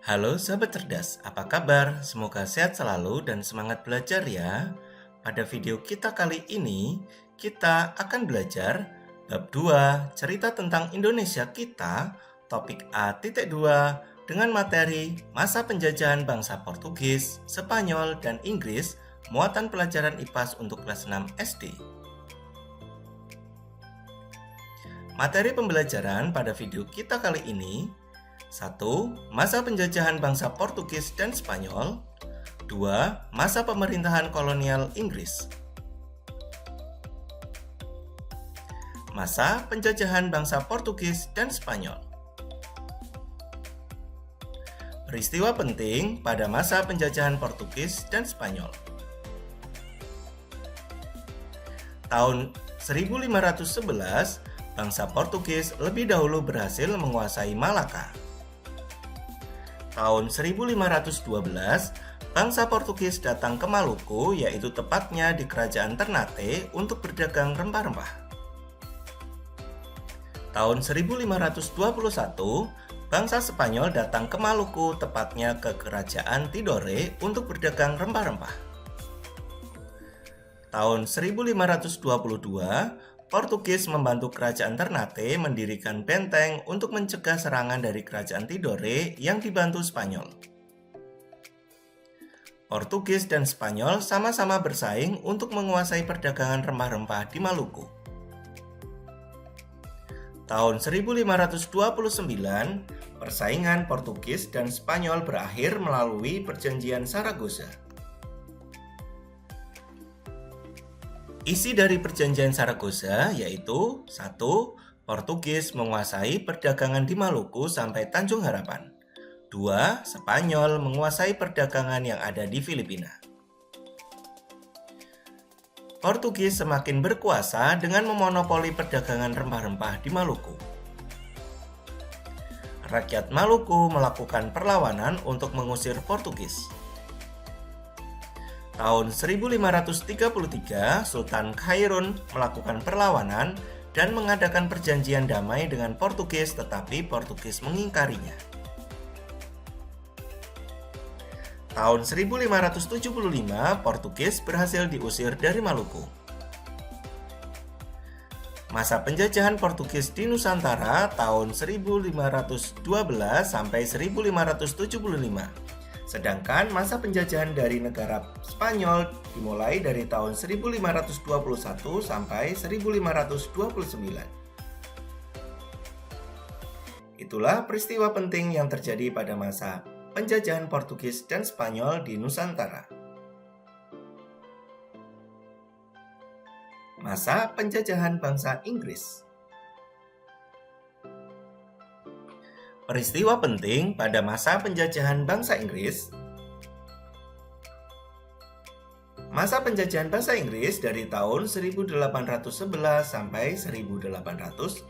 Halo sahabat cerdas, apa kabar? Semoga sehat selalu dan semangat belajar ya. Pada video kita kali ini, kita akan belajar bab 2, cerita tentang Indonesia kita, topik A.2 dengan materi masa penjajahan bangsa Portugis, Spanyol, dan Inggris, muatan pelajaran IPAS untuk kelas 6 SD. Materi pembelajaran pada video kita kali ini: 1. Masa penjajahan bangsa Portugis dan Spanyol. 2. Masa pemerintahan kolonial Inggris. Masa penjajahan bangsa Portugis dan Spanyol. Peristiwa penting pada masa penjajahan Portugis dan Spanyol. Tahun 1511, bangsa Portugis lebih dahulu berhasil menguasai Malaka. Tahun 1512, bangsa Portugis datang ke Maluku, yaitu tepatnya di Kerajaan Ternate, untuk berdagang rempah-rempah. Tahun 1521, bangsa Spanyol datang ke Maluku, tepatnya ke Kerajaan Tidore, untuk berdagang rempah-rempah. Tahun 1522, Portugis membantu Kerajaan Ternate mendirikan benteng untuk mencegah serangan dari Kerajaan Tidore yang dibantu Spanyol. Portugis dan Spanyol sama-sama bersaing untuk menguasai perdagangan rempah-rempah di Maluku. Tahun 1529, persaingan Portugis dan Spanyol berakhir melalui Perjanjian Saragossa. Isi dari Perjanjian Saragossa yaitu: 1. Portugis menguasai perdagangan di Maluku sampai Tanjung Harapan. 2. Spanyol menguasai perdagangan yang ada di Filipina. Portugis semakin berkuasa dengan memonopoli perdagangan rempah-rempah di Maluku. Rakyat Maluku melakukan perlawanan untuk mengusir Portugis. Tahun 1533, Sultan Khairun melakukan perlawanan dan mengadakan perjanjian damai dengan Portugis, tetapi Portugis mengingkarinya. Tahun 1575, Portugis berhasil diusir dari Maluku. Masa penjajahan Portugis di Nusantara tahun 1512 sampai 1575. Sedangkan masa penjajahan dari negara Spanyol dimulai dari tahun 1521 sampai 1529. Itulah peristiwa penting yang terjadi pada masa penjajahan Portugis dan Spanyol di Nusantara. Masa penjajahan bangsa Inggris. Peristiwa penting pada masa penjajahan bangsa Inggris. Masa penjajahan bangsa Inggris dari tahun 1811 sampai 1816.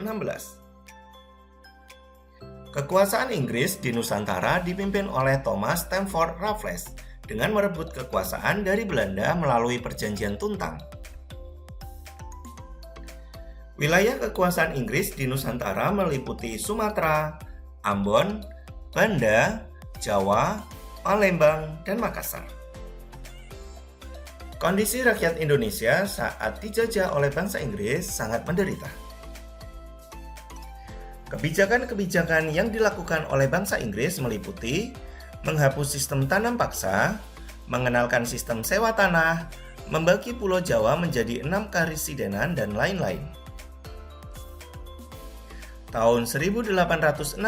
Kekuasaan Inggris di Nusantara dipimpin oleh Thomas Stamford Raffles dengan merebut kekuasaan dari Belanda melalui Perjanjian Tuntang. Wilayah kekuasaan Inggris di Nusantara meliputi Sumatera, Ambon, Banda, Jawa, Palembang, dan Makassar. Kondisi rakyat Indonesia saat dijajah oleh bangsa Inggris sangat menderita. Kebijakan-kebijakan yang dilakukan oleh bangsa Inggris meliputi menghapus sistem tanam paksa, mengenalkan sistem sewa tanah, membagi Pulau Jawa menjadi 6 karesidenan, dan lain-lain. Tahun 1816,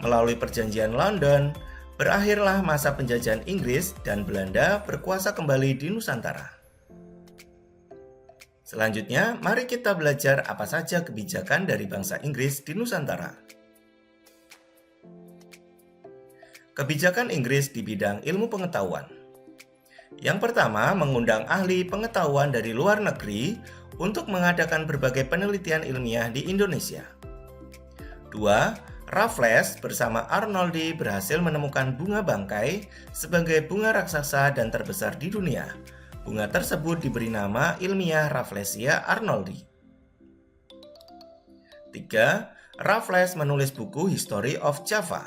melalui Perjanjian London, berakhirlah masa penjajahan Inggris dan Belanda berkuasa kembali di Nusantara. Selanjutnya, mari kita belajar apa saja kebijakan dari bangsa Inggris di Nusantara. Kebijakan Inggris di bidang ilmu pengetahuan. Yang pertama, mengundang ahli pengetahuan dari luar negeri untuk mengadakan berbagai penelitian ilmiah di Indonesia. 2. Raffles bersama Arnoldi berhasil menemukan bunga bangkai sebagai bunga raksasa dan terbesar di dunia. Bunga tersebut diberi nama ilmiah Rafflesia arnoldi. 3. Raffles menulis buku History of Java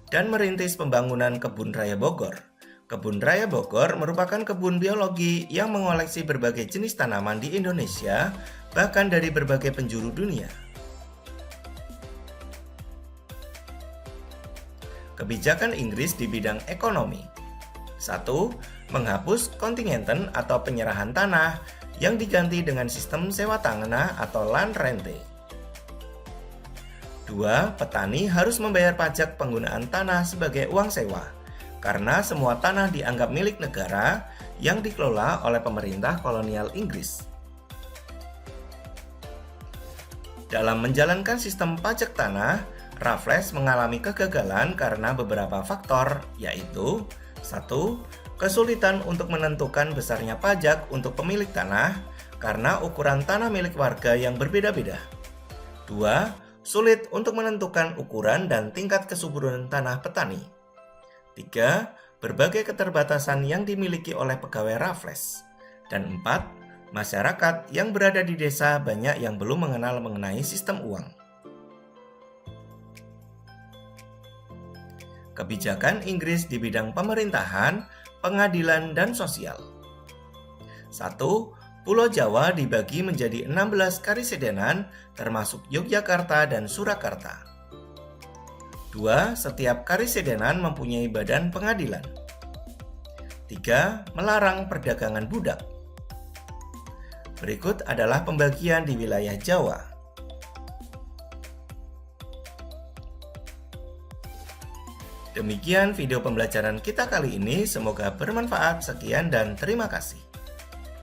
dan merintis pembangunan Kebun Raya Bogor. Kebun Raya Bogor merupakan kebun biologi yang mengoleksi berbagai jenis tanaman di Indonesia, bahkan dari berbagai penjuru dunia. Kebijakan Inggris di bidang ekonomi. 1. Menghapus kontingenten atau penyerahan tanah yang diganti dengan sistem sewa tanah atau land rente. 2. Petani harus membayar pajak penggunaan tanah sebagai uang sewa, karena semua tanah dianggap milik negara yang dikelola oleh pemerintah kolonial Inggris. Dalam menjalankan sistem pajak tanah, Raffles mengalami kegagalan karena beberapa faktor, yaitu 1. Kesulitan untuk menentukan besarnya pajak untuk pemilik tanah karena ukuran tanah milik warga yang berbeda-beda. 2. Sulit untuk menentukan ukuran dan tingkat kesuburan tanah petani. 3. Berbagai keterbatasan yang dimiliki oleh pegawai Raffles. Dan 4. Masyarakat yang berada di desa banyak yang belum mengenal mengenai sistem uang. Kebijakan Inggris di bidang pemerintahan, pengadilan, dan sosial. 1. Pulau Jawa dibagi menjadi 16 karisidenan termasuk Yogyakarta dan Surakarta. 2. Setiap karisidenan mempunyai badan pengadilan. 3. Melarang perdagangan budak. Berikut adalah pembagian di wilayah Jawa. Demikian video pembelajaran kita kali ini, semoga bermanfaat. Sekian dan terima kasih.